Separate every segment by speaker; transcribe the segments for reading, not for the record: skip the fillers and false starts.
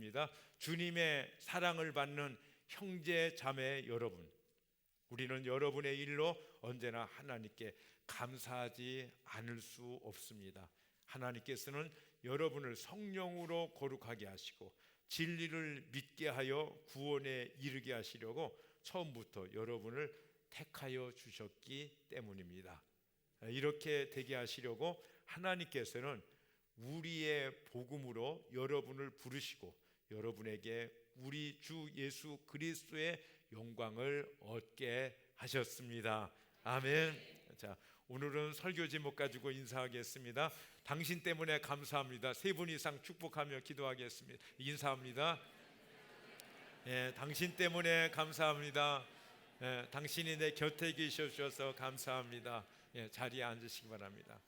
Speaker 1: 있습니다. 주님의 사랑을 받는 형제 자매 여러분, 우리는 여러분의 일로 언제나 하나님께 감사하지 않을 수 없습니다. 하나님께서는 여러분을 성령으로 거룩하게 하시고 진리를 믿게 하여 구원에 이르게 하시려고 처음부터 여러분을 택하여 주셨기 때문입니다. 이렇게 되게 하시려고 하나님께서는 우리의 복음으로 여러분을 부르시고 여러분에게 우리 주 예수 그리스도의 영광을 얻게 하셨습니다. 아멘. 자, 오늘은 설교 제목 가지고 인사하겠습니다. 당신 때문에 감사합니다. 3분 이상 축복하며 기도하겠습니다. 인사합니다. 당신 때문에 감사합니다. 당신이 내 곁에 계셔주셔서 감사합니다. 자리에 앉으시기 바랍니다.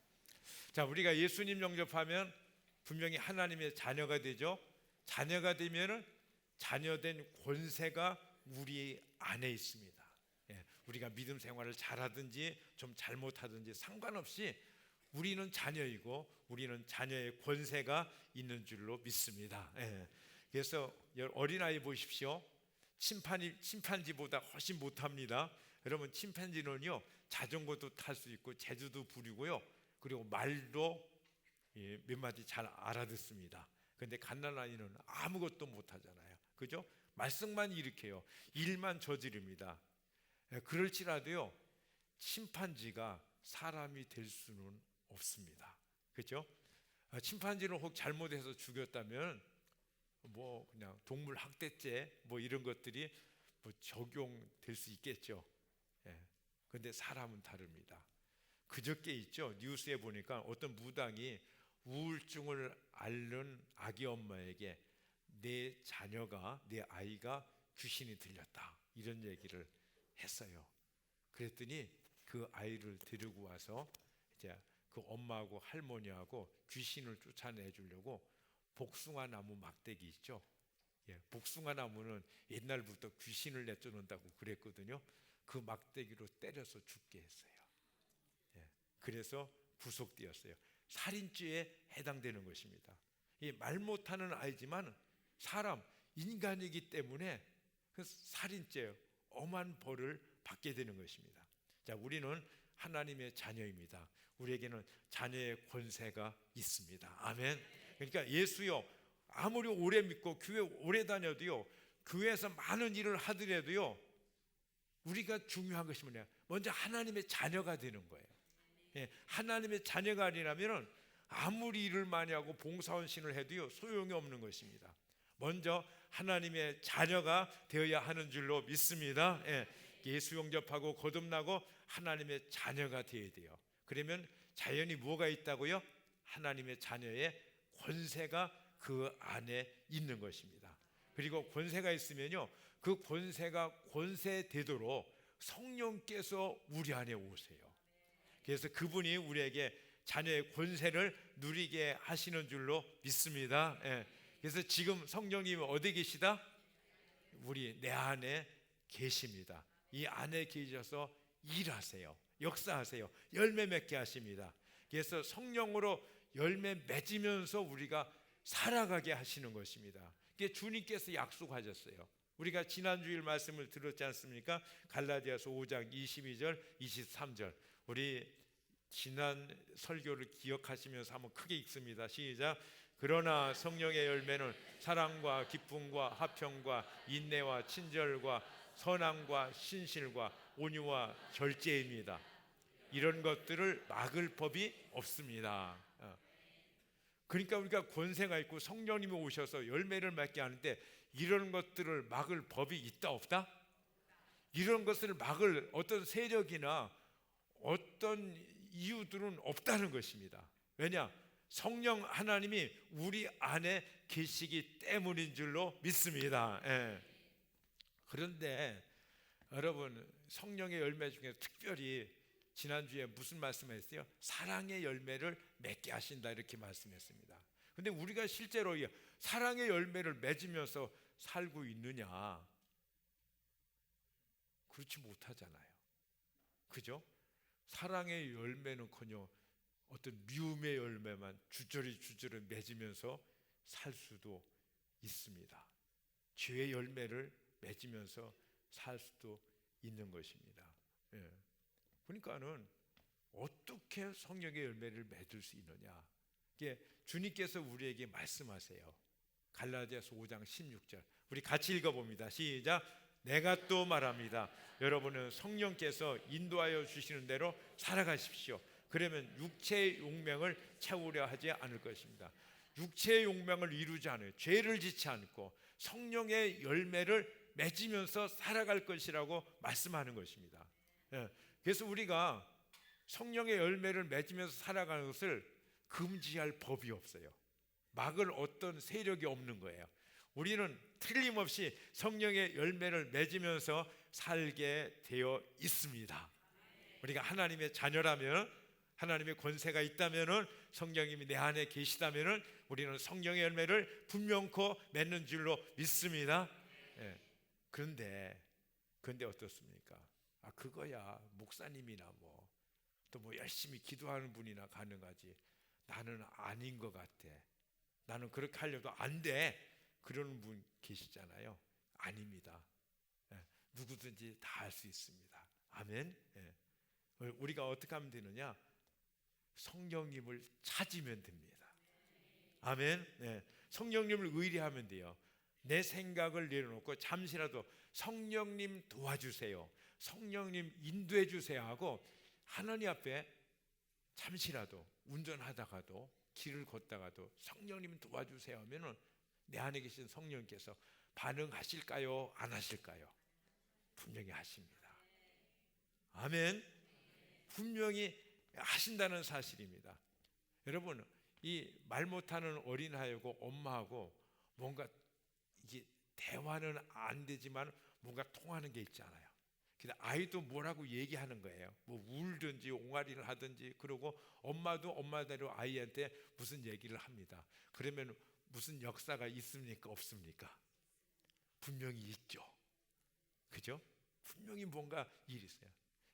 Speaker 1: 자, 우리가 예수님 영접하면 분명히 하나님의 자녀가 되죠. 자녀가 되면은 자녀된 권세가 우리 안에 있습니다. 우리가 믿음 생활을 잘하든지 좀 잘못하든지 상관없이 우리는 자녀이고 우리는 자녀의 권세가 있는 줄로 믿습니다. 그래서 어린아이 보십시오. 침판지보다 훨씬 못합니다. 여러분, 침판지는요 자전거도 탈 수 있고 재주도 부리고요, 그리고 말도 몇 마디 잘 알아듣습니다. 그런데 갓난아이는 아무것도 못하잖아요. 그죠? 말썽만 일으켜요. 일만 저지릅니다. 그럴지라도요 침판지가 사람이 될 수는 없습니다. 그죠? 침판지를 혹 잘못해서 죽였다면 뭐 그냥 동물 학대죄 뭐 이런 것들이 뭐 적용될 수 있겠죠. 그런데 사람은 다릅니다. 그저께 있죠, 뉴스에 보니까 어떤 무당이 우울증을 앓는 아기 엄마에게 내 자녀가, 내 아이가 귀신이 들렸다 이런 얘기를 했어요. 그랬더니 그 아이를 데리고 와서 이제 그 엄마하고 할머니하고 귀신을 쫓아내 주려고 복숭아 나무 막대기 있죠. 복숭아 나무는 옛날부터 귀신을 내쫓는다고 그랬거든요. 그 막대기로 때려서 죽게 했어요. 그래서 구속되었어요. 살인죄에 해당되는 것입니다. 말 못하는 아이지만 사람, 인간이기 때문에 그 살인죄 엄한 벌을 받게 되는 것입니다. 자, 우리는 하나님의 자녀입니다. 우리에게는 자녀의 권세가 있습니다. 아멘. 그러니까 예수요, 아무리 오래 믿고 교회 오래 다녀도요, 교회에서 많은 일을 하더라도요, 우리가 중요한 것이 뭐냐? 먼저 하나님의 자녀가 되는 거예요. 하나님의 자녀가 아니라면 아무리 일을 많이 하고 봉사원신을 해도요 소용이 없는 것입니다. 먼저 하나님의 자녀가 되어야 하는 줄로 믿습니다. 예수 영접하고 거듭나고 하나님의 자녀가 되어야 돼요. 그러면 자연히 뭐가 있다고요? 하나님의 자녀의 권세가 그 안에 있는 것입니다. 그리고 권세가 있으면요, 그 권세가 권세되도록 성령께서 우리 안에 오세요. 그래서 그분이 우리에게 자녀의 권세를 누리게 하시는 줄로 믿습니다. 그래서 지금 성령님이 어디 계시다? 우리 내 안에 계십니다. 이 안에 계셔서 일하세요. 역사하세요. 열매 맺게 하십니다. 그래서 성령으로 열매 맺으면서 우리가 살아가게 하시는 것입니다. 그게 주님께서 약속하셨어요. 우리가 지난주일 말씀을 들었지 않습니까? 갈라디아서 5장 22절 23절. 우리 지난 설교를 기억하시면서 한번 크게 읽습니다. 시작. 그러나 성령의 열매는 사랑과 기쁨과 화평과 인내와 친절과 선함과 신실과 온유와 절제입니다. 이런 것들을 막을 법이 없습니다. 그러니까 우리가 권세가 있고 성령님이 오셔서 열매를 맺게 하는데 이런 것들을 막을 법이 있다 없다? 이런 것을 막을 어떤 세력이나 어떤 이유들은 없다는 것입니다. 왜냐? 성령 하나님이 우리 안에 계시기 때문인 줄로 믿습니다. 그런데 여러분, 성령의 열매 중에 특별히 지난주에 무슨 말씀했어요? 사랑의 열매를 맺게 하신다 이렇게 말씀했습니다. 근데 우리가 실제로 사랑의 열매를 맺으면서 살고 있느냐? 그렇지 못하잖아요. 그죠? 사랑의 열매는커녕 어떤 미움의 열매만 주저리 맺으면서 살 수도 있습니다. 죄의 열매를 맺으면서 살 수도 있는 것입니다. 예. 그러니까는 어떻게 성령의 열매를 맺을 수 있느냐? 이게 주님께서 우리에게 말씀하세요. 갈라디아서 5장 16절. 우리 같이 읽어봅니다. 시작. 내가 또 말합니다. 여러분은 성령께서 인도하여 주시는 대로 살아가십시오. 그러면 육체의 용맹을 채우려 하지 않을 것입니다. 육체의 용맹을 이루지 않아요. 죄를 짓지 않고 성령의 열매를 맺으면서 살아갈 것이라고 말씀하는 것입니다. 예. 그래서 우리가 성령의 열매를 맺으면서 살아가는 것을 금지할 법이 없어요. 막을 어떤 세력이 없는 거예요. 우리는 틀림없이 성령의 열매를 맺으면서 살게 되어 있습니다. 우리가 하나님의 자녀라면, 하나님의 권세가 있다면, 성령님이 내 안에 계시다면 우리는 성령의 열매를 분명코 맺는 줄로 믿습니다. 예. 그런데 어떻습니까? 그거야 목사님이나 또 열심히 기도하는 분이나 가능하지, 나는 아닌 것 같아, 나는 그렇게 하려도 안 돼, 그러는 분 계시잖아요. 아닙니다. 예. 누구든지 다 할 수 있습니다. 아멘. 예. 우리가 어떻게 하면 되느냐? 성령님을 찾으면 됩니다. 아멘. 네. 성령님을 의뢰하면 돼요. 내 생각을 내려놓고 잠시라도 성령님 도와주세요, 성령님 인도해 주세요 하고 하나님 앞에 잠시라도, 운전하다가도 길을 걷다가도 성령님 도와주세요 하면은 내 안에 계신 성령께서 반응하실까요? 안 하실까요? 분명히 하십니다. 아멘. 분명히 하신다는 사실입니다. 여러분, 이 말 못하는 어린아이하고 엄마하고 뭔가 이게 대화는 안 되지만 뭔가 통하는 게 있잖아요. 근데 아이도 뭐라고 얘기하는 거예요. 울든지 옹알이를 하든지, 그러고 엄마도 엄마대로 아이한테 무슨 얘기를 합니다. 그러면 무슨 역사가 있습니까? 없습니까? 분명히 있죠. 그죠? 분명히 뭔가 일이 있어요.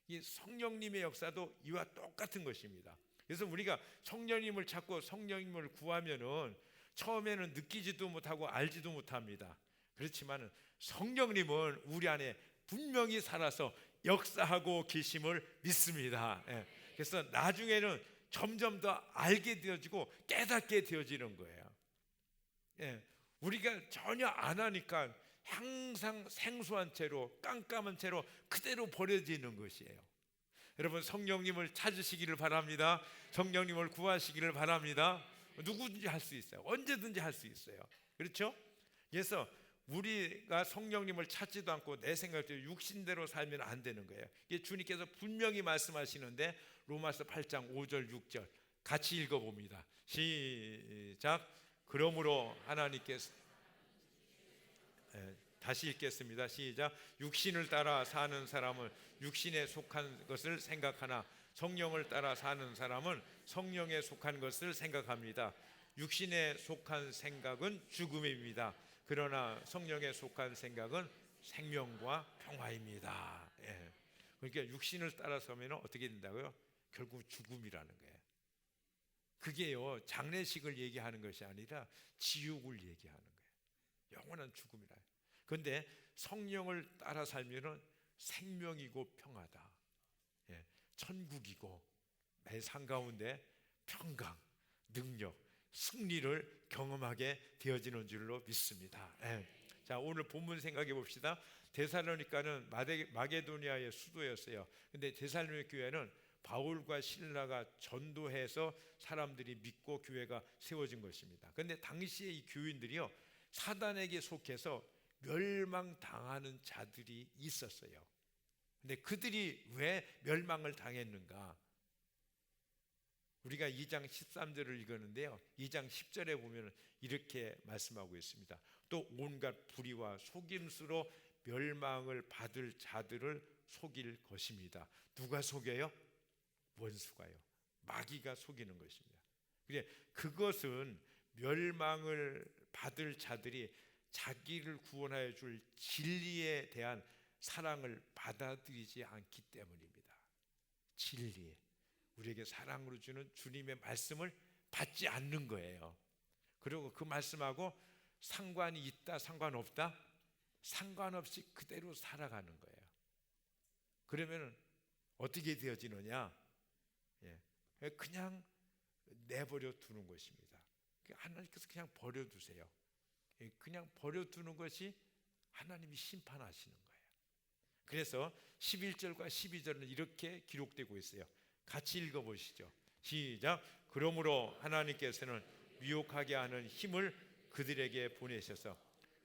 Speaker 1: 이 성령님의 역사도 이와 똑같은 것입니다. 그래서 우리가 성령님을 찾고 성령님을 구하면은 처음에는 느끼지도 못하고 알지도 못합니다. 그렇지만 성령님은 우리 안에 분명히 살아서 역사하고 계심을 믿습니다. 예. 그래서 나중에는 점점 더 알게 되어지고 깨닫게 되어지는 거예요. 예. 우리가 전혀 안 하니까 항상 생소한 채로, 깜깜한 채로 그대로 버려지는 것이에요. 여러분, 성령님을 찾으시기를 바랍니다. 성령님을 구하시기를 바랍니다. 누구든지 할 수 있어요. 언제든지 할 수 있어요. 그렇죠? 그래서 우리가 성령님을 찾지도 않고 내 생각대로 육신대로 살면 안 되는 거예요. 이게 주님께서 분명히 말씀하시는데, 로마서 8장 5절 6절 같이 읽어봅니다. 시작. 그러므로 하나님께서, 다시 읽겠습니다. 시작. 육신을 따라 사는 사람은 육신에 속한 것을 생각하나 성령을 따라 사는 사람은 성령에 속한 것을 생각합니다. 육신에 속한 생각은 죽음입니다. 그러나 성령에 속한 생각은 생명과 평화입니다. 예. 그러니까 육신을 따라서면 어떻게 된다고요? 결국 죽음이라는 거예요. 그게요, 장례식을 얘기하는 것이 아니라 지옥을 얘기하는 거예요. 영원한 죽음이라. 그런데 성령을 따라 살면은 생명이고 평화다. 예. 천국이고 매 삶 가운데 평강, 능력, 승리를 경험하게 되어지는 줄로 믿습니다. 예. 자, 오늘 본문 생각해 봅시다. 데살로니가는 마게도니아의 수도였어요. 근데 데살로니가 교회는 바울과 실라가 전도해서 사람들이 믿고 교회가 세워진 것입니다. 그런데 당시에 이 교인들이요, 사단에게 속해서 멸망당하는 자들이 있었어요. 근데 그들이 왜 멸망을 당했는가? 우리가 2장 13절을 읽었는데요, 2장 10절에 보면 이렇게 말씀하고 있습니다. 또 온갖 불의와 속임수로 멸망을 받을 자들을 속일 것입니다. 누가 속여요? 원수가요. 마귀가 속이는 것입니다. 그래, 그것은 멸망을 받을 자들이 자기를 구원하여 줄 진리에 대한 사랑을 받아들이지 않기 때문입니다. 진리, 우리에게 사랑으로 주는 주님의 말씀을 받지 않는 거예요. 그리고 그 말씀하고 상관이 있다, 상관없다? 상관없이 그대로 살아가는 거예요. 그러면 어떻게 되어지느냐? 그냥 내버려 두는 것입니다. 하나님께서 그냥 버려두세요. 그냥 버려두는 것이 하나님이 심판하시는 거예요. 그래서 11절과 12절은 이렇게 기록되고 있어요. 같이 읽어보시죠. 시작. 그러므로 하나님께서는 미혹하게 하는 힘을 그들에게 보내셔서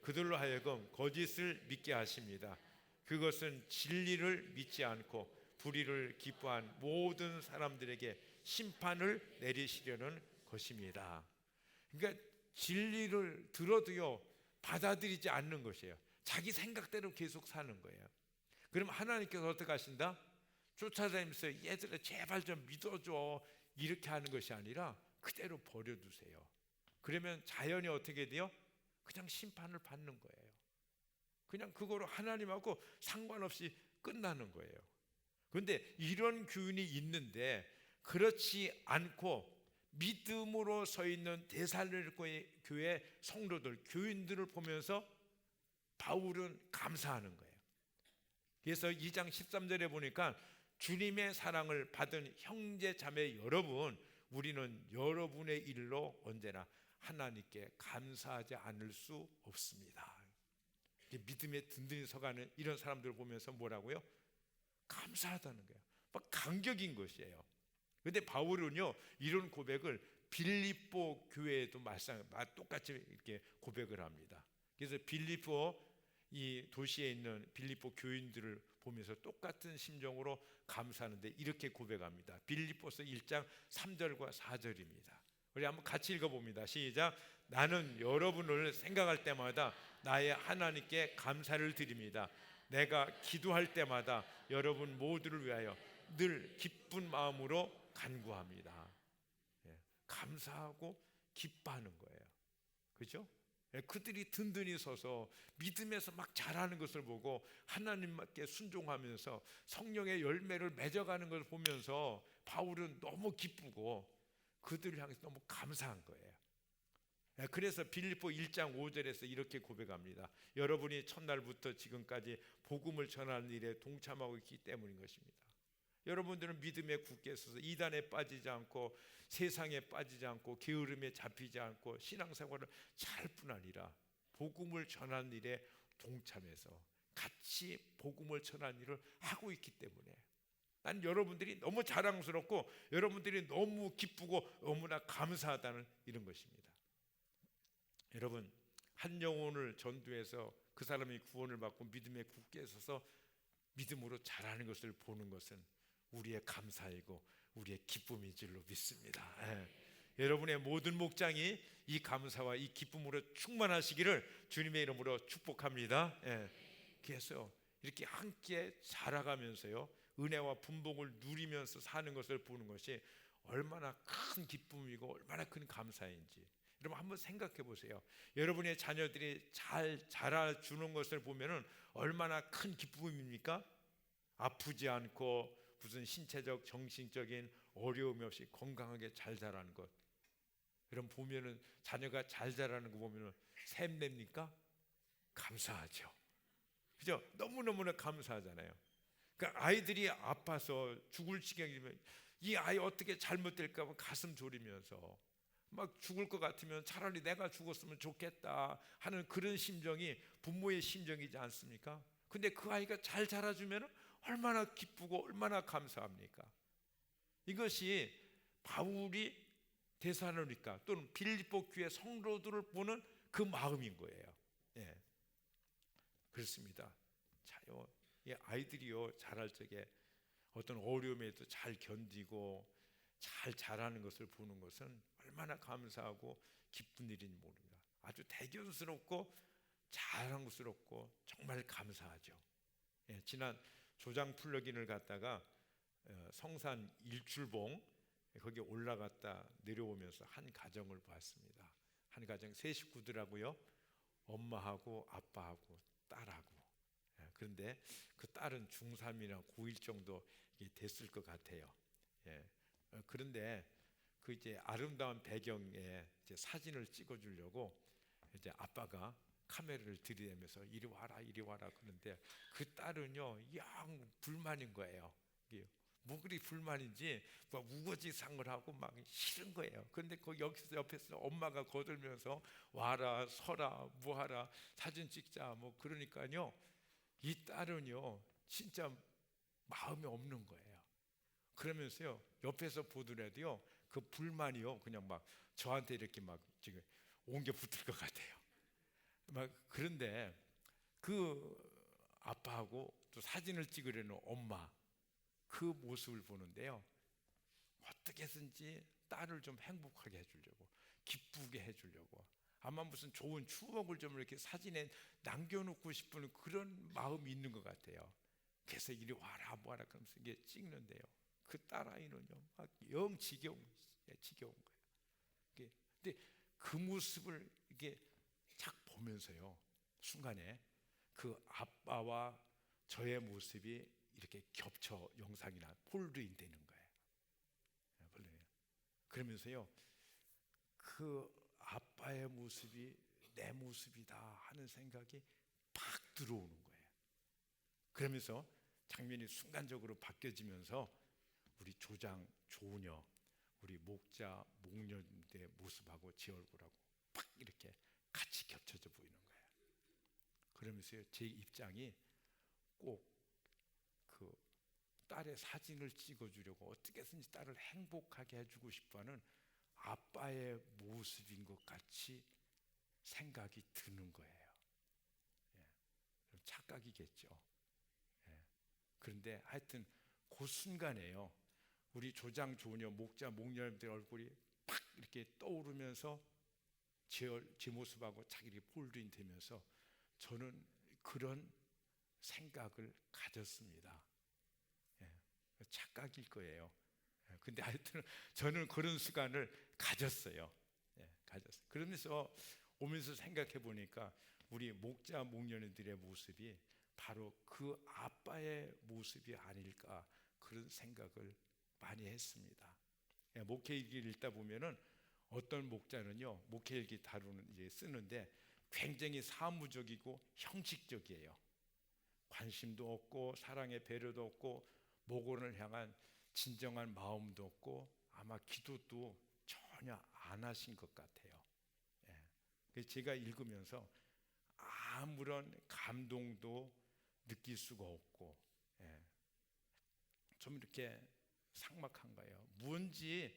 Speaker 1: 그들로 하여금 거짓을 믿게 하십니다. 그것은 진리를 믿지 않고 불의를 기뻐한 모든 사람들에게 심판을 내리시려는 것입니다. 그러니까 진리를 들어도요 받아들이지 않는 것이에요. 자기 생각대로 계속 사는 거예요. 그럼 하나님께서 어떻게 하신다? 쫓아다니면서 얘들아 제발 좀 믿어줘 이렇게 하는 것이 아니라 그대로 버려두세요. 그러면 자연이 어떻게 돼요? 그냥 심판을 받는 거예요. 그냥 그거로 하나님하고 상관없이 끝나는 거예요. 그런데 이런 교훈이 있는데 그렇지 않고 믿음으로 서 있는 데살로니가 교회 성도들, 교인들을 보면서 바울은 감사하는 거예요. 그래서 2장 13절에 보니까 주님의 사랑을 받은 형제 자매 여러분, 우리는 여러분의 일로 언제나 하나님께 감사하지 않을 수 없습니다. 믿음에 든든히 서가는 이런 사람들을 보면서 뭐라고요? 감사하다는 거예요. 막 감격인 것이에요. 그런데 바울은요 이런 고백을 빌립보 교회에도 똑같이 이렇게 고백을 합니다. 그래서 빌립보 이 도시에 있는 빌립보 교인들을 보면서 똑같은 심정으로 감사하는데 이렇게 고백합니다. 빌립보서 1장 3절과 4절입니다. 우리 한번 같이 읽어봅니다. 시작. 나는 여러분을 생각할 때마다 나의 하나님께 감사를 드립니다. 내가 기도할 때마다 여러분 모두를 위하여 늘 기쁜 마음으로 간구합니다. 감사하고 기뻐하는 거예요. 그렇죠? 그들이 든든히 서서 믿음에서 막 자라는 것을 보고 하나님께 순종하면서 성령의 열매를 맺어가는 것을 보면서 바울은 너무 기쁘고 그들을 향해서 너무 감사한 거예요. 그래서 빌립보 1장 5절에서 이렇게 고백합니다. 여러분이 첫날부터 지금까지 복음을 전하는 일에 동참하고 있기 때문인 것입니다. 여러분들은 믿음에 굳게 서서 이단에 빠지지 않고 세상에 빠지지 않고 게으름에 잡히지 않고 신앙생활을 잘 뿐 아니라 복음을 전하는 일에 동참해서 같이 복음을 전하는 일을 하고 있기 때문에 난 여러분들이 너무 자랑스럽고 여러분들이 너무 기쁘고 너무나 감사하다는 이런 것입니다. 여러분, 한 영혼을 전도해서 그 사람이 구원을 받고 믿음에 굳게 서서 믿음으로 자라는 것을 보는 것은 우리의 감사이고 우리의 기쁨인 줄로 믿습니다. 여러분의 모든 목장이 이 감사와 이 기쁨으로 충만하시기를 주님의 이름으로 축복합니다. 그래서 이렇게 함께 자라가면서요 은혜와 분복을 누리면서 사는 것을 보는 것이 얼마나 큰 기쁨이고 얼마나 큰 감사인지 여러분 한번 생각해 보세요. 여러분의 자녀들이 잘 자라주는 것을 보면은 얼마나 큰 기쁨입니까? 아프지 않고 무슨 신체적 정신적인 어려움이 없이 건강하게 잘 자라는 것. 여러분 보면은 자녀가 잘 자라는 거 보면은 샘냅니까? 감사하죠. 그죠? 너무너무나 감사하잖아요. 그러니까 아이들이 아파서 죽을 지경이면 이 아이 어떻게 잘못될까 봐 가슴 졸이면서 막 죽을 것 같으면 차라리 내가 죽었으면 좋겠다 하는 그런 심정이 부모의 심정이지 않습니까? 근데 그 아이가 잘 자라주면 얼마나 기쁘고 얼마나 감사합니까? 이것이 바울이 데살로니가 또는 빌립보 교회 성도들을 보는 그 마음인 거예요. 그렇습니다. 자요, 이 아이들이요 자랄 적에 어떤 어려움에도 잘 견디고 잘 자라는 것을 보는 것은 얼마나 감사하고 기쁜 일인지 모릅니다. 아주 대견스럽고 자랑스럽고 정말 감사하죠. 지난 조장 플러긴을 갖다가 성산 일출봉 거기 올라갔다 내려오면서 한 가정을 봤습니다. 한 가정 세 식구들하고요, 엄마하고 아빠하고 딸하고. 그런데 그 딸은 중3이나 고1 정도 됐을 것 같아요. 그런데 그 이제 아름다운 배경에 이제 사진을 찍어주려고 이제 아빠가 카메라를 들이대면서 이리 와라 이리 와라 그러는데 그 딸은요 영 불만인 거예요. 이게 뭐 그리 불만인지 막 우거지상을 하고 막 싫은 거예요. 그런데 그 여기서 옆에서 엄마가 거들면서 와라 서라 뭐하라 사진 찍자 뭐 그러니까요 이 딸은요 진짜 마음이 없는 거예요. 그러면서요 옆에서 보더라도요 그 불만이요 그냥 막 저한테 이렇게 막 지금 옮겨 붙을 것 같아요. 막 그런데 그 아빠하고 또 사진을 찍으려는 엄마 그 모습을 보는데요 어떻게 해서든지 딸을 좀 행복하게 해주려고 기쁘게 해주려고 아마 무슨 좋은 추억을 좀 이렇게 사진에 남겨놓고 싶은 그런 마음이 있는 것 같아요. 그래서 이리 와라 뭐하라 그러면서 이게 찍는데요 그 딸아이는요 막 영 지겨운 거예요. 근데 그 모습을 이게 착 보면서요 순간에 그 아빠와 저의 모습이 이렇게 겹쳐 영상이나 폴드인 되는 거예요. 그러면서요 그 아빠의 모습이 내 모습이다 하는 생각이 팍 들어오는 거예요. 그러면서 장면이 순간적으로 바뀌어지면서 우리 조장 조녀 우리 목자 목녀의 모습하고 제 얼굴하고 팍 이렇게 같이 겹쳐져 보이는 거예요. 그러면서 제 입장이 꼭 그 딸의 사진을 찍어주려고 어떻게 해서든지 딸을 행복하게 해주고 싶어하는 아빠의 모습인 것 같이 생각이 드는 거예요. 예, 착각이겠죠. 예, 그런데 하여튼 그 순간에요 우리 조장 조녀 목자 목녀님들 얼굴이 팍 이렇게 떠오르면서 제 모습하고 자기 폴드인 되면서 저는 그런 생각을 가졌습니다. 예, 착각일 거예요. 예, 근데 하여튼 저는 그런 시간을 가졌어요. 예, 가졌어요. 그러면서 오면서 생각해 보니까 우리 목자 목녀들의 모습이 바로 그 아빠의 모습이 아닐까 그런 생각을 많이 했습니다. 예, 목회일기를 읽다 보면은 어떤 목자는요 목회일기 다루는 이제 쓰는데 굉장히 사무적이고 형식적이에요. 관심도 없고 사랑의 배려도 없고 목원을 향한 진정한 마음도 없고 아마 기도도 전혀 안 하신 것 같아요. 예. 그래서 제가 읽으면서 아무런 감동도 느낄 수가 없고 예. 좀 이렇게 삭막한 거예요. 뭔지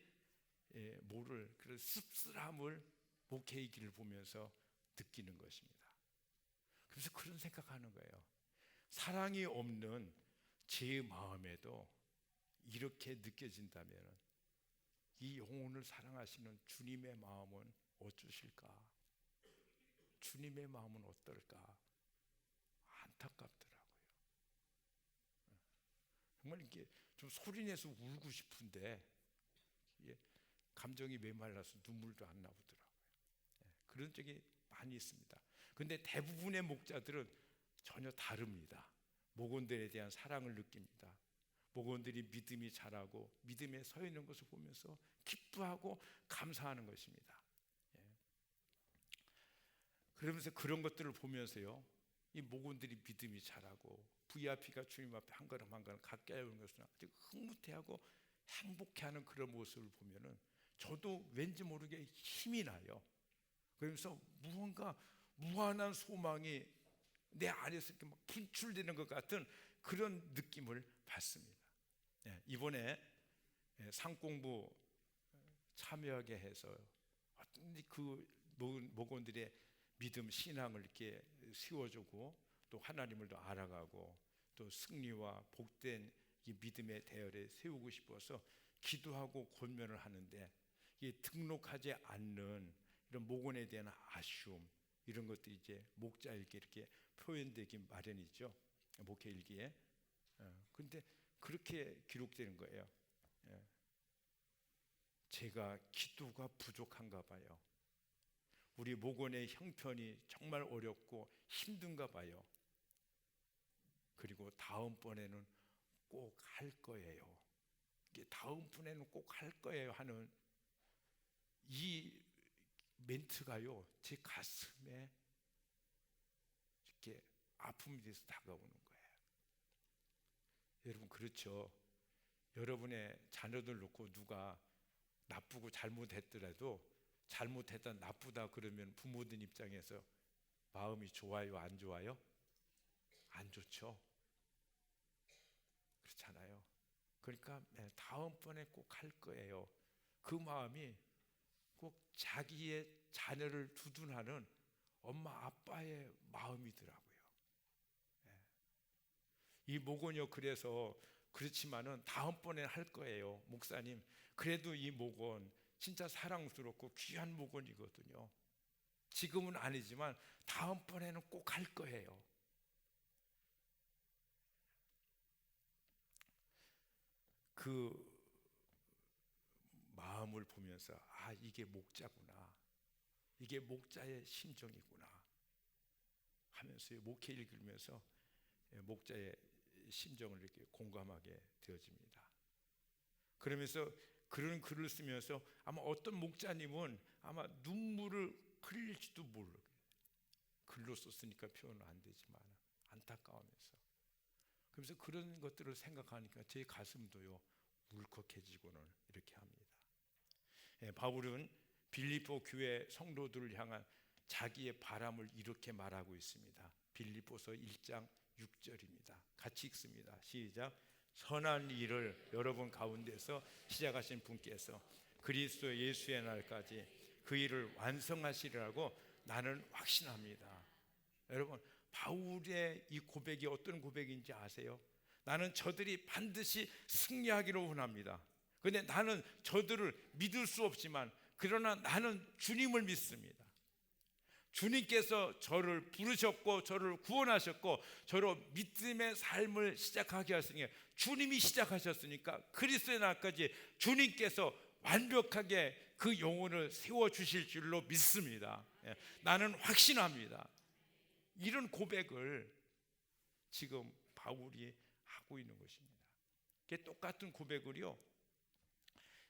Speaker 1: 모를 그런 씁쓸함을 목회의 길을 보면서 느끼는 것입니다. 그래서 그런 생각하는 거예요. 사랑이 없는 제 마음에도 이렇게 느껴진다면 이 영혼을 사랑하시는 주님의 마음은 어떠실까? 주님의 마음은 어떨까? 안타깝더라고요. 정말 이게 좀 소리내서 울고 싶은데 감정이 메말라서 눈물도 안 나오더라고요. 그런 적이 많이 있습니다. 그런데 대부분의 목자들은 전혀 다릅니다. 목원들에 대한 사랑을 느낍니다. 목원들이 믿음이 자라고 믿음에 서 있는 것을 보면서 기뻐하고 감사하는 것입니다. 그러면서 그런 것들을 보면서요 이 목원들이 믿음이 자라고 VIP가 주님 앞에 한 걸음 한 걸음 가까이 오는 것을 아주 흐뭇해하고 행복해하는 그런 모습을 보면은 저도 왠지 모르게 힘이 나요. 그러면서 무언가 무한한 소망이 내 안에서 이렇게 막 분출되는 것 같은 그런 느낌을 받습니다. 이번에 상공부 참여하게 해서 그 목원들의 믿음 신앙을 이렇게 세워주고 또 하나님을 더 알아가고 또 승리와 복된 이 믿음의 대열에 세우고 싶어서 기도하고 권면을 하는데 이 등록하지 않는 이런 목원에 대한 아쉬움 이런 것들이 이제 목자일기에 이렇게 표현되기 마련이죠. 목회일기에. 그런데 그렇게 기록되는 거예요. 제가 기도가 부족한가 봐요. 우리 목원의 형편이 정말 어렵고 힘든가 봐요. 그리고 다음번에는 꼭 할 거예요. 다음번에는 꼭 할 거예요 하는 이 멘트가요 제 가슴에 이렇게 아픔이 돼서 다가오는 거예요. 여러분 그렇죠? 여러분의 자녀들 놓고 누가 나쁘고 잘못했더라도 잘못했다 나쁘다 그러면 부모들 입장에서 마음이 좋아요 안 좋아요? 안 좋죠. 그렇잖아요. 그러니까 다음번에 꼭 할 거예요. 그 마음이 꼭 자기의 자녀를 두둔하는 엄마 아빠의 마음이더라고요. 이 목원이요 그래서 그렇지만은 다음번에 할 거예요. 목사님 그래도 이 목원 진짜 사랑스럽고 귀한 목원이거든요. 지금은 아니지만 다음번에는 꼭 할 거예요. 그 마음을 보면서 아 이게 목자구나, 이게 목자의 심정이구나 하면서 목회 읽으면서 목자의 심정을 이렇게 공감하게 되어집니다. 그러면서 그런 글을 쓰면서 아마 어떤 목자님은 아마 눈물을 흘릴지도 모르게 글로 썼으니까 표현은 안 되지만 안타까우면서 그러면서 그런 것들을 생각하니까 제 가슴도요 울컥해지고는 이렇게 합니다. 바울은 빌립보 교회 성도들을 향한 자기의 바람을 이렇게 말하고 있습니다. 빌립보서 1장 6절입니다. 같이 읽습니다. 시작. 선한 일을 여러분 가운데서 시작하신 분께서 그리스도 예수의 날까지 그 일을 완성하시리라고 나는 확신합니다. 여러분 바울의 이 고백이 어떤 고백인지 아세요? 나는 저들이 반드시 승리하기를 원합니다. 그런데 나는 저들을 믿을 수 없지만 그러나 나는 주님을 믿습니다. 주님께서 저를 부르셨고 저를 구원하셨고 저로 믿음의 삶을 시작하게 하시니 주님이 시작하셨으니까 그리스도의 날까지 주님께서 완벽하게 그 영혼을 세워주실 줄로 믿습니다. 나는 확신합니다. 이런 고백을 지금 바울이 하고 있는 것입니다. 똑같은 고백을요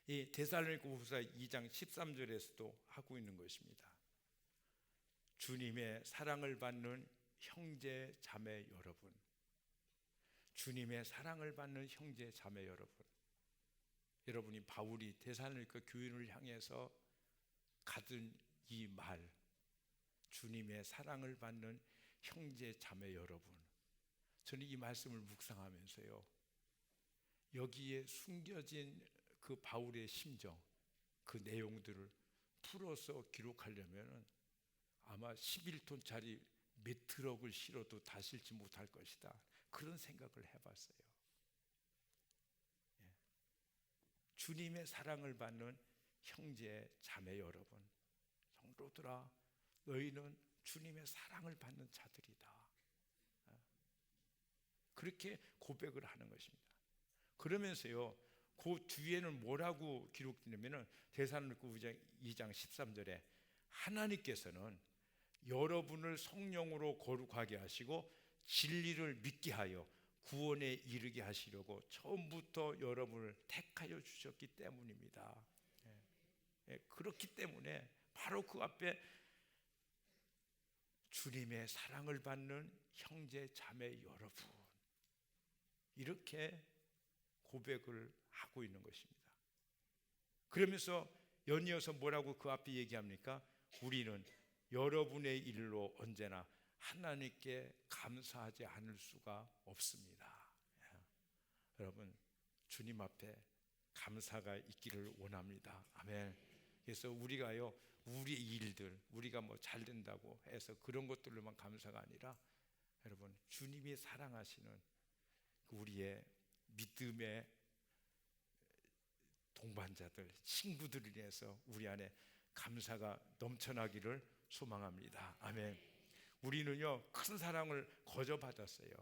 Speaker 1: 이 데살로니가후서 2장 13절에서도 하고 있는 것입니다. 주님의 사랑을 받는 형제 자매 여러분, 주님의 사랑을 받는 형제 자매 여러분, 여러분이 바울이 데살로니가 교인을 향해서 가진 이 말, 주님의 사랑을 받는 형제 자매 여러분, 저는 이 말씀을 묵상하면서요 여기에 숨겨진 그 바울의 심정, 그 내용들을 풀어서 기록하려면 아마 11톤짜리 몇 트럭을 실어도 다 실지 못할 것이다, 그런 생각을 해봤어요. 주님의 사랑을 받는 형제 자매 여러분, 성도들아 너희는 주님의 사랑을 받는 자들이다, 그렇게 고백을 하는 것입니다. 그러면서요 그 뒤에는 뭐라고 기록되냐면 데살로니가 2장 13절에 하나님께서는 여러분을 성령으로 거룩하게 하시고 진리를 믿게 하여 구원에 이르게 하시려고 처음부터 여러분을 택하여 주셨기 때문입니다. 그렇기 때문에 바로 그 앞에 주님의 사랑을 받는 형제 자매 여러분, 이렇게 고백을 하고 있는 것입니다. 그러면서 연이어서 뭐라고 그 앞에 얘기합니까? 우리는 여러분의 일로 언제나 하나님께 감사하지 않을 수가 없습니다. 여러분 주님 앞에 감사가 있기를 원합니다. 아멘. 그래서 우리가요 우리의 일들, 우리가 뭐 잘 된다고 해서 그런 것들로만 감사가 아니라 여러분 주님이 사랑하시는 우리의 믿음의 동반자들, 친구들을 위해서 우리 안에 감사가 넘쳐나기를 소망합니다. 아멘. 우리는요 큰 사랑을 거저받았어요.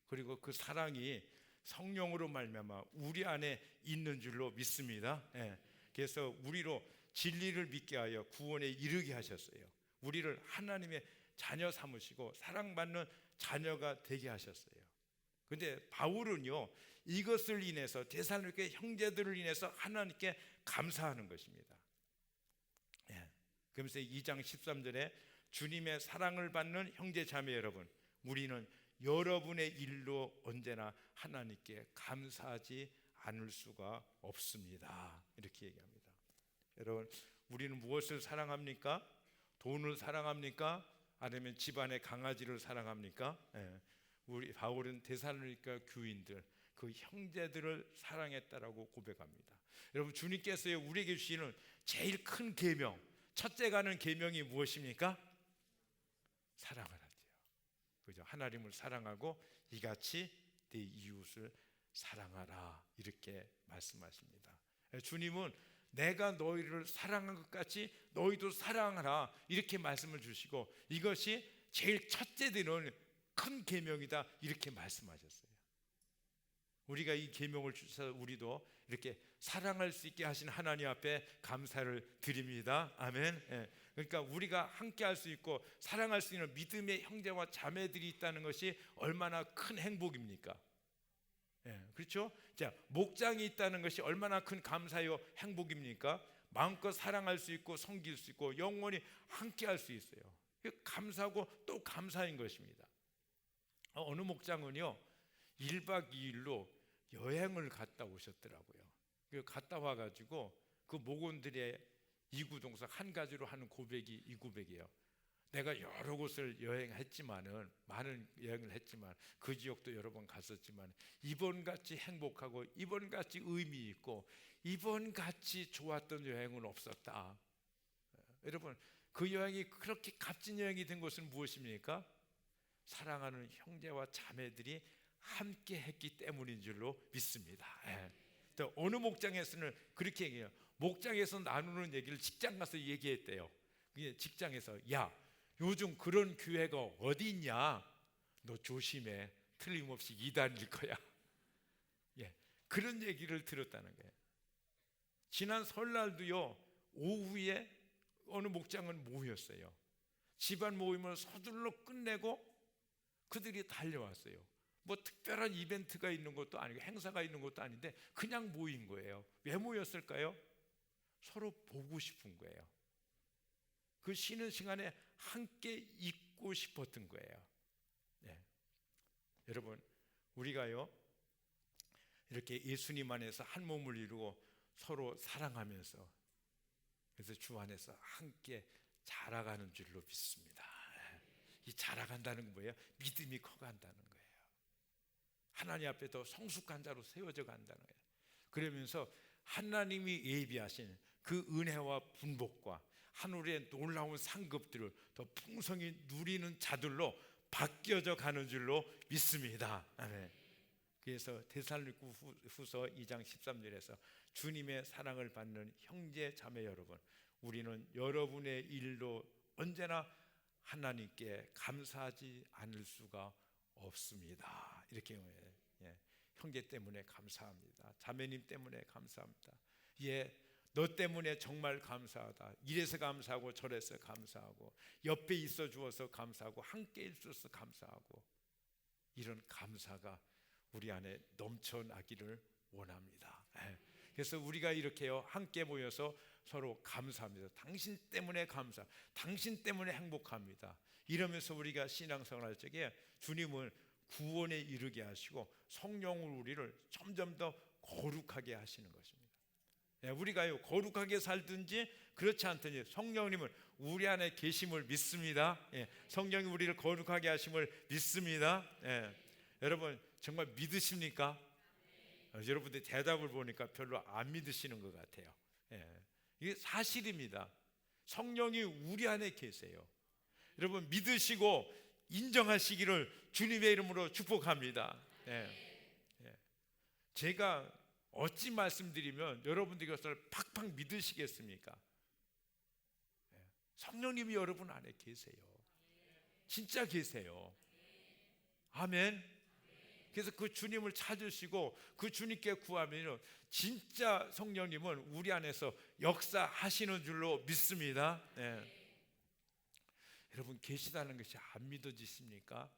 Speaker 1: 그리고 그 사랑이 성령으로 말미암아 우리 안에 있는 줄로 믿습니다. 그래서 우리로 진리를 믿게 하여 구원에 이르게 하셨어요. 우리를 하나님의 자녀 삼으시고 사랑받는 자녀가 되게 하셨어요. 근데 바울은요 이것을 인해서 데살로니가 형제들을 인해서 하나님께 감사하는 것입니다. 그러면서 2장 13절에 주님의 사랑을 받는 형제 자매 여러분, 우리는 여러분의 일로 언제나 하나님께 감사하지 않을 수가 없습니다. 이렇게 얘기합니다. 여러분, 우리는 무엇을 사랑합니까? 돈을 사랑합니까? 아니면 집안의 강아지를 사랑합니까? 우리 바울은 데살로니가 교인들, 그 형제들을 사랑했다라고 고백합니다. 여러분, 주님께서 우리에게 주시는 제일 큰 계명, 첫째 가는 계명이 무엇입니까? 사랑하라. 그죠? 하나님을 사랑하고 이같이 내 이웃을 사랑하라, 이렇게 말씀하십니다. 주님은 내가 너희를 사랑한 것 같이 너희도 사랑하라, 이렇게 말씀을 주시고 이것이 제일 첫째 되는 큰 계명이다, 이렇게 말씀하셨어요. 우리가 이 계명을 주셔서 우리도 이렇게 사랑할 수 있게 하신 하나님 앞에 감사를 드립니다. 아멘. 그러니까 우리가 함께 할 수 있고 사랑할 수 있는 믿음의 형제와 자매들이 있다는 것이 얼마나 큰 행복입니까? 그렇죠? 자, 목장이 있다는 것이 얼마나 큰 감사요 행복입니까? 마음껏 사랑할 수 있고 섬길 수 있고 영원히 함께 할 수 있어요. 감사하고 또 감사인 것입니다. 어느 목장은요 1박 2일로 여행을 갔다 오셨더라고요. 갔다 와가지고 그 목원들의 이구동성 한 가지로 하는 고백이 이 고백이에요. 내가 여러 곳을 여행했지만은, 많은 여행을 했지만 그 지역도 여러 번 갔었지만 이번같이 행복하고 이번같이 의미 있고 이번같이 좋았던 여행은 없었다. 여러분, 그 여행이 그렇게 값진 여행이 된 것은 무엇입니까? 사랑하는 형제와 자매들이 함께 했기 때문인 줄로 믿습니다. 또 어느 목장에서는 그렇게 얘기해요. 목장에서 나누는 얘기를 직장 가서 얘기했대요. 직장에서 야, 요즘 그런 교회가 어디 있냐? 너 조심해. 틀림없이 이단일 거야. 그런 얘기를 들었다는 거예요. 지난 설날도요 오후에 어느 목장은 모였어요. 집안 모임을 서둘러 끝내고 그들이 달려왔어요. 뭐 특별한 이벤트가 있는 것도 아니고 행사가 있는 것도 아닌데 그냥 모인 거예요. 왜 모였을까요? 서로 보고 싶은 거예요. 그 쉬는 시간에 함께 있고 싶었던 거예요. 여러분, 우리가요 이렇게 예수님 안에서 한 몸을 이루고 서로 사랑하면서 그래서 주 안에서 함께 자라가는 줄로 믿습니다. 이 자라간다는 건 뭐예요? 믿음이 커간다는 거예요. 하나님 앞에 더 성숙한 자로 세워져 간다는 거예요. 그러면서 하나님이 예비하신 그 은혜와 분복과 하늘의 놀라운 상급들을 더 풍성히 누리는 자들로 바뀌어져 가는 줄로 믿습니다. 아멘. 그래서 데살로니가후서 2장 13절에서 주님의 사랑을 받는 형제 자매 여러분, 우리는 여러분의 일로 언제나 하나님께 감사하지 않을 수가 없습니다. 이렇게 형제 때문에 감사합니다. 자매님 때문에 감사합니다. 너 때문에 정말 감사하다. 이래서 감사하고 저래서 감사하고 옆에 있어 주어서 감사하고 함께 있어서 감사하고, 이런 감사가 우리 안에 넘쳐나기를 원합니다. 그래서 우리가 이렇게요 함께 모여서 서로 감사합니다. 당신 때문에 감사, 당신 때문에 행복합니다. 이러면서 우리가 신앙생활 할 적에 주님은 구원에 이르게 하시고 성령으로 우리를 점점 더 거룩하게 하시는 것입니다. 우리가요 거룩하게 살든지 그렇지 않든지 성령님은 우리 안에 계심을 믿습니다. 성령이 우리를 거룩하게 하심을 믿습니다. 여러분 정말 믿으십니까? 여러분들 대답을 보니까 별로 안 믿으시는 것 같아요. 이게 사실입니다. 성령이 우리 안에 계세요. 여러분 믿으시고 인정하시기를 주님의 이름으로 축복합니다. 제가 어찌 말씀드리면 여러분들이 그것을 팍팍 믿으시겠습니까? 성령님이 여러분 안에 계세요. 진짜 계세요. 아멘. 그래서 그 주님을 찾으시고 그 주님께 구하면 진짜 성령님은 우리 안에서 역사하시는 줄로 믿습니다. 여러분 계시다는 것이 안 믿어지십니까?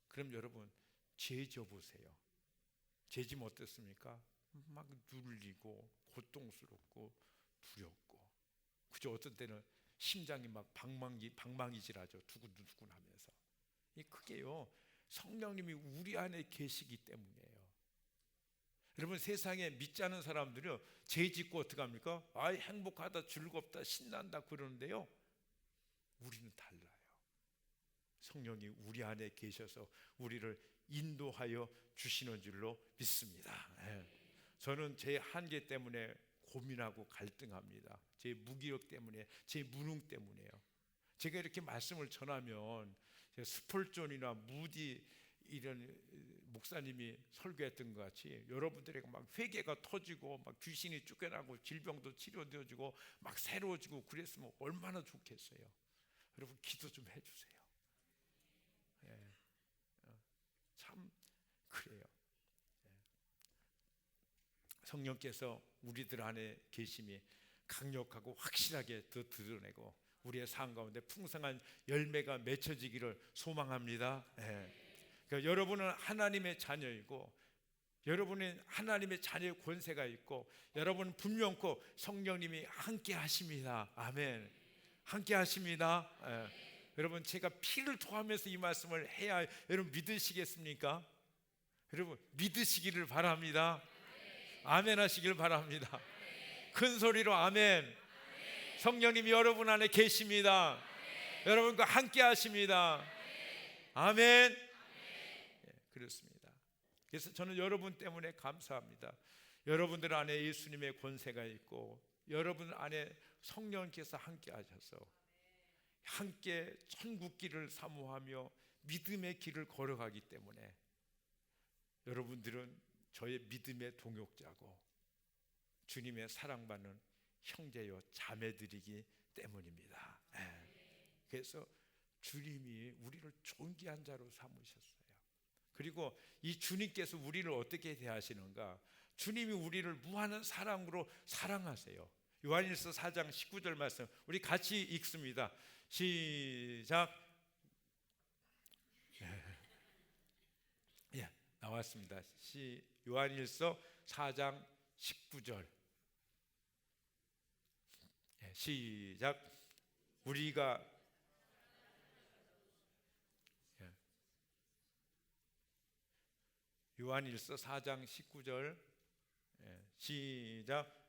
Speaker 1: 그럼 여러분 죄 져보세요. 죄 지면 어떻습니까? 막 눌리고 고통스럽고 두렵고, 그죠? 어떤 때는 심장이 막 방망이질하죠. 두근두근 하면서. 이 그게요, 성령님이 우리 안에 계시기 때문이에요. 여러분, 세상에 믿지 않은 사람들이요, 죄 짓고 어떻게 합니까? 행복하다, 즐겁다, 신난다 그러는데요, 우리는 달라요. 성령이 우리 안에 계셔서 우리를 인도하여 주시는 줄로 믿습니다. 저는 제 한계 때문에 고민하고 갈등합니다. 제 무기력 때문에, 제 무능 때문에요. 제가 이렇게 말씀을 전하면 스펄존이나 무디 이런 목사님이 설교했던 것 같이 여러분들에게 막 회개가 터지고 막 귀신이 쫓겨나고 질병도 치료되어지고 막 새로워지고 그랬으면 얼마나 좋겠어요. 여러분, 기도 좀 해주세요. 참 그래요. 성령께서 우리들 안에 계심이 강력하고 확실하게 더 드러내고 우리의 삶 가운데 풍성한 열매가 맺혀지기를 소망합니다. 그러니까 여러분은 하나님의 자녀이고, 여러분은 하나님의 자녀의 권세가 있고, 여러분은 분명코 성령님이 함께 하십니다. 아멘. 함께 하십니다. 여러분, 제가 피를 토하면서 이 말씀을 해야 여러분 믿으시겠습니까? 여러분, 믿으시기를 바랍니다. 아멘 하시길 바랍니다. 큰 소리로 아멘. 성령님이 여러분 안에 계십니다. 여러분과 함께 하십니다. 아멘. 그렇습니다. 그래서 저는 여러분 때문에 감사합니다. 여러분들 안에 예수님의 권세가 있고, 여러분 안에 성령께서 함께 하셔서 함께 천국길을 사모하며 믿음의 길을 걸어가기 때문에 여러분들은 저의 믿음의 동역자고 주님의 사랑받는 형제요 자매들이기 때문입니다. 그래서 주님이 우리를 존귀한 자로 삼으셨어요. 그리고 이 주님께서 우리를 어떻게 대하시는가? 주님이 우리를 무한한 사랑으로 사랑하세요. 요한일서 4장 19절 말씀 우리 같이 읽습니다. 시작. 나왔습니다. 요한일서 4장 19절. 시작. 우리가 요한일서 4장 19절. 시작.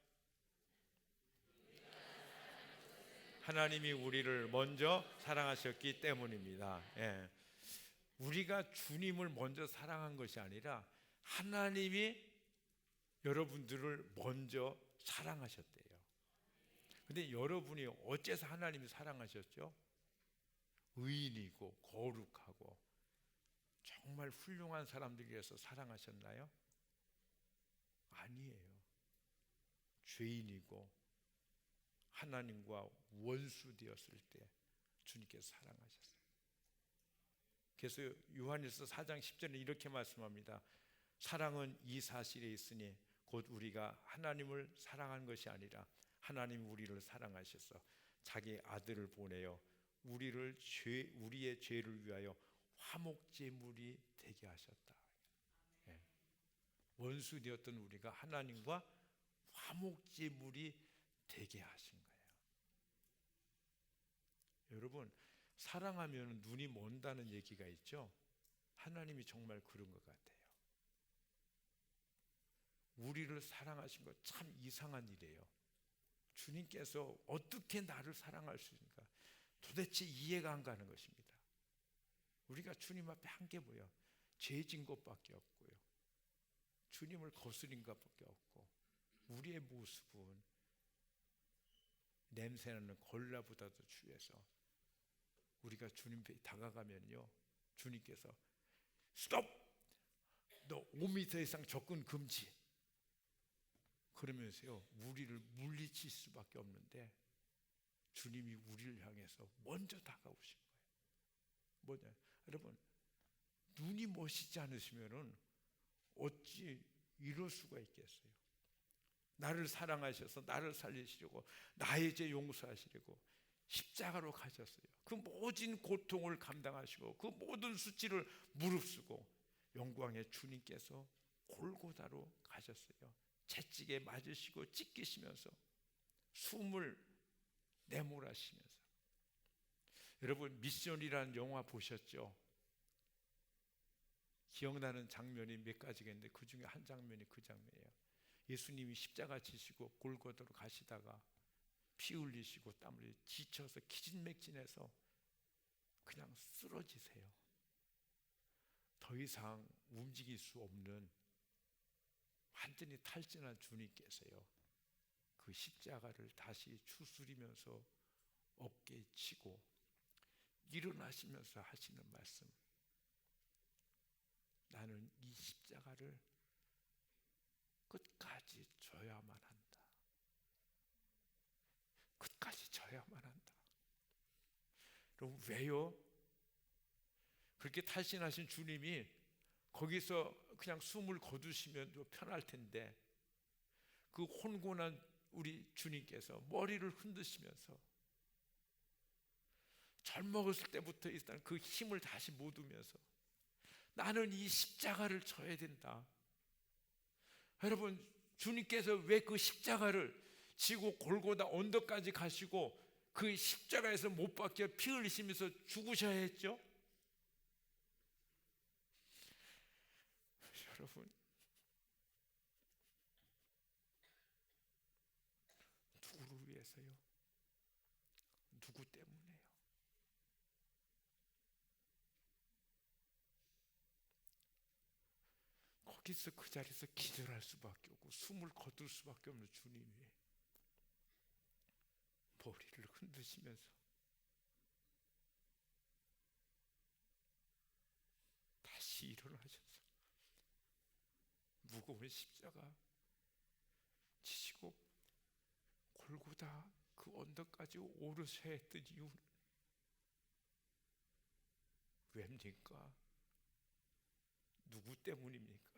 Speaker 1: 하나님이 우리를 먼저 사랑하셨기 때문입니다. 우리가 주님을 먼저 사랑한 것이 아니라 하나님이 여러분들을 먼저 사랑하셨대요. 근데 여러분이 어째서 하나님이 사랑하셨죠? 의인이고 거룩하고 정말 훌륭한 사람들이라서 사랑하셨나요? 아니에요. 죄인이고 하나님과 원수 되었을 때 주님께서 사랑하셨어요. 그래서 요한일서 4장 10절에 이렇게 말씀합니다. 사랑은 이 사실에 있으니 곧 우리가 하나님을 사랑한 것이 아니라 하나님이 우리를 사랑하셔서 자기 아들을 보내어 우리의 죄를 위하여 화목제물이 되게 하셨다. 원수 되었던 우리가 하나님과 화목제물이 되게 하신 거예요. 여러분, 사랑하면 눈이 먼다는 얘기가 있죠. 하나님이 정말 그런 것 같아요. 우리를 사랑하신 거 참 이상한 일이에요. 주님께서 어떻게 나를 사랑할 수 있는가 도대체 이해가 안 가는 것입니다. 우리가 주님 앞에 한 게 뭐야? 죄진 것밖에 없고요, 주님을 거스린 것밖에 없고, 우리의 모습은 냄새나는 걸라보다도 추해서 우리가 주님 앞에 다가가면요, 주님께서 스톱! 너 5m 이상 접근 금지! 그러면서요, 우리를 물리칠 수밖에 없는데 주님이 우리를 향해서 먼저 다가오신 거예요. 뭐냐? 여러분, 눈이 멋있지 않으시면은 어찌 이럴 수가 있겠어요? 나를 사랑하셔서 나를 살리시려고, 나의 죄 용서하시려고 십자가로 가셨어요. 그 모든 고통을 감당하시고 그 모든 수치를 무릅쓰고 영광의 주님께서 골고다로 가셨어요. 채찍에 맞으시고 찢기시면서 숨을 내몰아시면서 여러분 미션이라는 영화 보셨죠? 기억나는 장면이 몇 가지가 있는데 그 중에 한 장면이 그 장면이에요. 예수님이 십자가 지시고 골고다로 가시다가 피 흘리시고 땀 흘리 지쳐서 기진맥진해서 그냥 쓰러지세요. 더 이상 움직일 수 없는 완전히 탈진한 주님께서요, 그 십자가를 다시 추스리면서 어깨에 치고 일어나시면서 하시는 말씀, 나는 이 십자가를 끝까지 져야만 한다. 끝까지 져야만 한다. 그럼 왜요? 그렇게 탈신하신 주님이 거기서 그냥 숨을 거두시면 편할 텐데, 그 혼곤한 우리 주님께서 머리를 흔드시면서 젊었을 때부터 일단 그 힘을 다시 모두면서 나는 이 십자가를 져야 된다. 여러분, 주님께서 왜 그 십자가를 지고 골고다 언덕까지 가시고 그 십자가에서 못 박혀 피 흘리시면서 죽으셔야 했죠? 여러분, 누구를 위해서요? 누구 때문에요? 거기서 그 자리에서 기절할 수밖에 없고 숨을 거둘 수밖에 없는 주님이 머리를 흔드시면서 다시 일어나셔서 무거운 십자가 지시고 골고다 그 언덕까지 오르셔야 했던 이유는 왜입니까? 누구 때문입니까?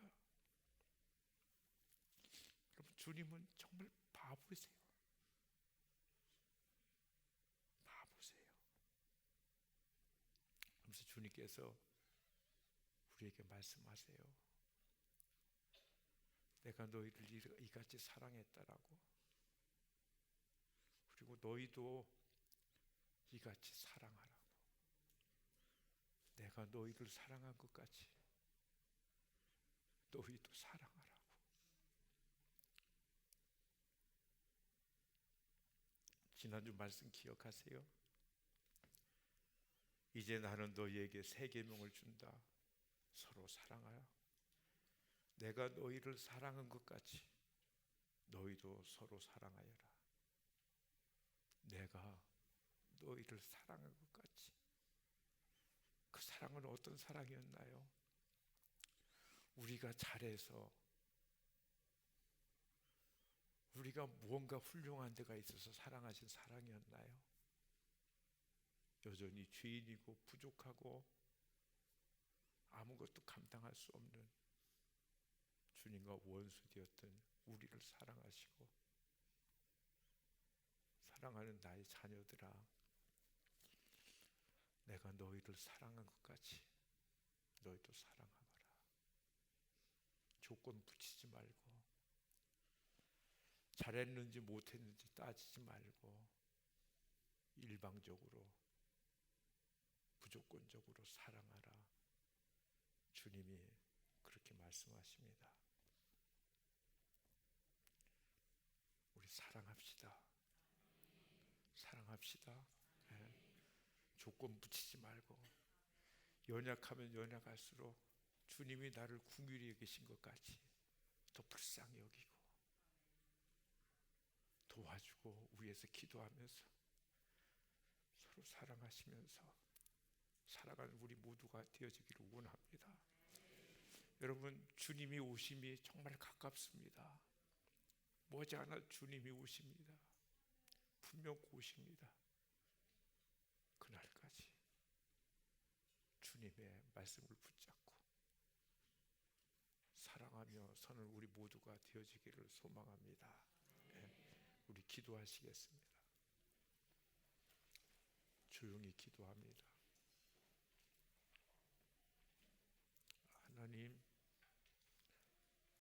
Speaker 1: 여러분, 주님은 정말 바보세요. 바보세요. 그래서 주님께서 우리에게 말씀하세요. 내가 너희를 이같이 사랑했다라고. 그리고 너희도 이같이 사랑하라고. 내가 너희를 사랑한 것 같이 너희도 사랑하라고. 지난주 말씀 기억하세요? 이제 나는 너희에게 새 계명을 준다. 서로 사랑하라. 내가 너희를 사랑한 것 같이 너희도 서로 사랑하여라. 내가 너희를 사랑한 것 같이. 그 사랑은 어떤 사랑이었나요? 우리가 잘해서, 우리가 무언가 훌륭한 데가 있어서 사랑하신 사랑이었나요? 여전히 죄인이고 부족하고 아무것도 감당할 수 없는 주님과 원수되었던 우리를 사랑하시고, 사랑하는 나의 자녀들아, 내가 너희를 사랑한 것 같이 너희도 사랑하거라. 조건 붙이지 말고, 잘했는지 못했는지 따지지 말고, 일방적으로 무조건적으로 사랑하라. 주님이 그렇게 말씀하십니다. 우리 사랑합시다. 사랑합시다. 네. 조건 붙이지 말고, 연약하면 연약할수록 주님이 나를 긍휼히 여기신 것 같이 더 불쌍히 여기고 도와주고 위에서 기도하면서 서로 사랑하시면서 살아가는 우리 모두가 되어지기를 원합니다. 여러분, 주님이 오심이 정말 가깝습니다. 머지않아 주님이 오십니다. 분명 오십니다. 그날까지 주님의 말씀을 붙잡고 사랑하며 서는 우리 모두가 되어지기를 소망합니다. 네, 우리 기도하시겠습니다. 조용히 기도합니다. 하나님,